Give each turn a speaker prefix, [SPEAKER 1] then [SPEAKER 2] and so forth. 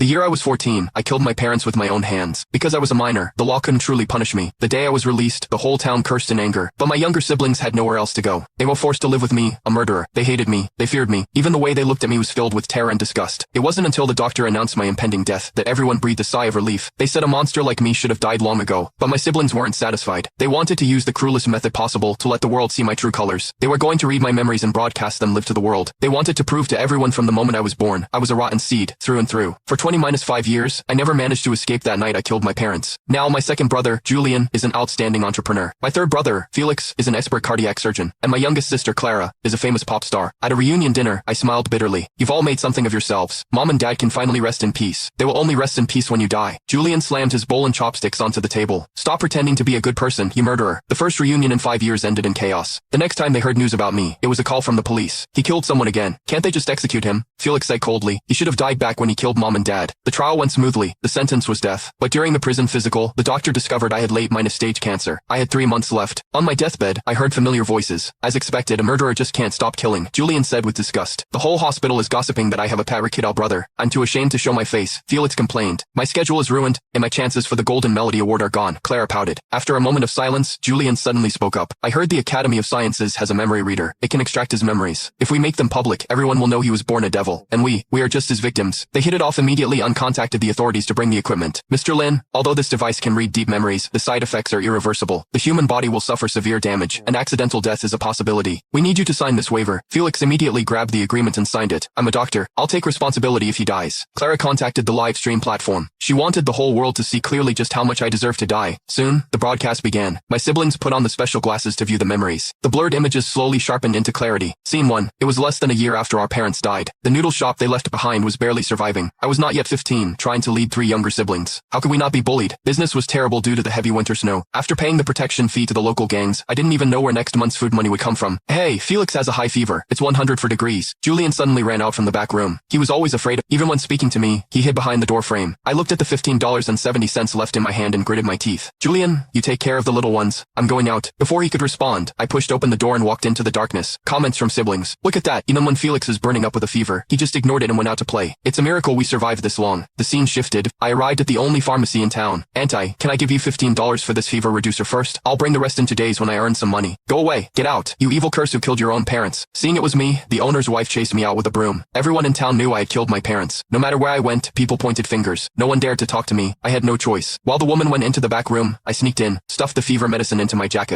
[SPEAKER 1] The year I was 14, I killed my parents with my own hands. Because I was a minor, the law couldn't truly punish me. The day I was released, the whole town cursed in anger. But my younger siblings had nowhere else to go. They were forced to live with me, a murderer. They hated me. They feared me. Even the way they looked at me was filled with terror and disgust. It wasn't until the doctor announced my impending death that everyone breathed a sigh of relief. They said a monster like me should have died long ago. But my siblings weren't satisfied. They wanted to use the cruelest method possible to let the world see my true colors. They were going to read my memories and broadcast them live to the world. They wanted to prove to everyone from the moment I was born, I was a rotten seed, through and through. For 20-5 years, I never managed to escape that night I killed my parents. Now my second brother, Julian, is an outstanding entrepreneur. My third brother, Felix, is an expert cardiac surgeon. And my youngest sister, Clara, is a famous pop star. At a reunion dinner, I smiled bitterly. You've all made something of yourselves. Mom and Dad can finally rest in peace. They will only rest in peace when you die. Julian slammed his bowl and chopsticks onto the table. Stop pretending to be a good person, you murderer. The first reunion in 5 years ended in chaos. The next time they heard news about me, it was a call from the police. He killed someone again. Can't they just execute him? Felix said coldly. He should have died back when he killed Mom and Dad. The trial went smoothly. The sentence was death. But during the prison physical, the doctor discovered I had late-stage cancer. I had 3 months left. On my deathbed, I heard familiar voices. As expected, a murderer just can't stop killing, Julian said with disgust. The whole hospital is gossiping that I have a paracadal brother. I'm too ashamed to show my face, Felix complained. My schedule is ruined, and my chances for the Golden Melody Award are gone, Clara pouted. After a moment of silence, Julian suddenly spoke up. I heard the Academy of Sciences has a memory reader. It can extract his memories. If we make them public, everyone will know he was born a devil. And we are just his victims. They hit it off immediately and contacted the authorities to bring the equipment. Mr. Lin, although this device can read deep memories, the side effects are irreversible. The human body will suffer severe damage, and accidental death is a possibility. We need you to sign this waiver. Felix immediately grabbed the agreement and signed it. I'm a doctor. I'll take responsibility if he dies. Clara contacted the live stream platform. She wanted the whole world to see clearly just how much I deserve to die. Soon, the broadcast began. My siblings put on the special glasses to view the memories. The blurred images slowly sharpened into clarity. Scene 1. It was less than a year after our parents died. The noodle shop they left behind was barely surviving. I was not yet 15, trying to lead 3 younger siblings. How could we not be bullied? Business was terrible due to the heavy winter snow. After paying the protection fee to the local gangs, I didn't even know where next month's food money would come from. Hey, Felix has a high fever. It's 104 degrees. Julian suddenly ran out from the back room. He was always afraid. Even when speaking to me, he hid behind the door frame. I looked at the $15.70 left in my hand and gritted my teeth. Julian, you take care of the little ones. I'm going out. Before he could respond, I pushed open the door and walked into the darkness. Comments from siblings. Look at that. Even when Felix is burning up with a fever, he just ignored it and went out to play. It's a miracle we survived this long. The scene shifted. I arrived at the only pharmacy in town. Auntie, can I give you $15 for this fever reducer first? I'll bring the rest in 2 days when I earn some money. Go away. Get out. You evil curse who killed your own parents. Seeing it was me, the owner's wife chased me out with a broom. Everyone in town knew I had killed my parents. No matter where I went, people pointed fingers. No one dared to talk to me. I had no choice. While the woman went into the back room, I sneaked in, stuffed the fever medicine into my jacket.